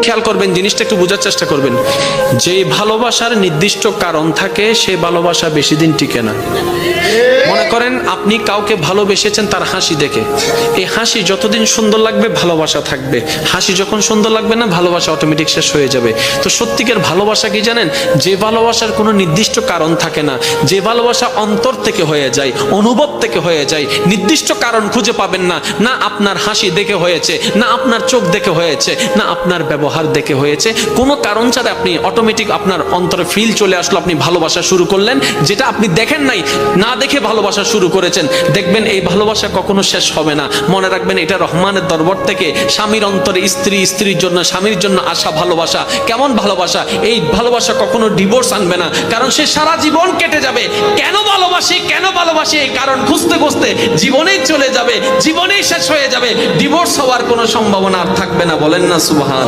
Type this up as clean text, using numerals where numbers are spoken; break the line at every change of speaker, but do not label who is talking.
খেয়াল করবেন, জিনিসটা একটু বোঝার চেষ্টা করবেন। যে ভালোবাসার নির্দিষ্ট কারণ থাকে সে ভালোবাসা বেশি দিন টিকে না। মনে করেন আপনি কাউকে ভালোবেসেছেন তার হাসি দেখে, এই হাসি যতদিন সুন্দর লাগবে ভালোবাসা থাকবে, হাসি যখন সুন্দর লাগবে না ভালোবাসা অটোমেটিক শেষ হয়ে যাবে। তো সত্যিকার ভালোবাসা কি জানেন? যে ভালোবাসার কোনো নির্দিষ্ট কারণ থাকে না, যে ভালোবাসা অন্তর থেকে হয়ে যায়, অনুভব থেকে হয়ে যায়, নির্দিষ্ট কারণ খুঁজে পাবেন না। না আপনার হাসি দেখে হয়েছে, না আপনার চোখ দেখে হয়েছে, না আপনার ব্যবহার দেখে হয়েছে, কোনো কারণ ছাড়া আপনি অটোমেটিক আপনার অন্তরে ফিল চলে আসলো, আপনি ভালোবাসা শুরু করলেন, যেটা আপনি দেখেন নাই, না দেখে ভালোবাসা শুরু করেছেন। দেখবেন এই ভালোবাসা কখনো শেষ হবে না। মনে রাখবেন এটা রহমানের দরবার থেকে স্বামীর অন্তরে স্ত্রী, স্ত্রীর জন্য স্বামীর জন্য আসা ভালোবাসা। কেমন ভালোবাসা? এই ভালোবাসা কখনো ডিভোর্স আনবে না, কারণ সে সারা জীবন কেটে যাবে কেন ভালোবাসি কেন ভালোবাসি এই কারণ খুঁজতে খুঁজতে জীবনেই চলে যাবে, জীবনেই শেষ হয়ে যাবে, ডিভোর্স হওয়ার কোনো সম্ভাবনা আর থাকবে না। বলেন না সুবহান।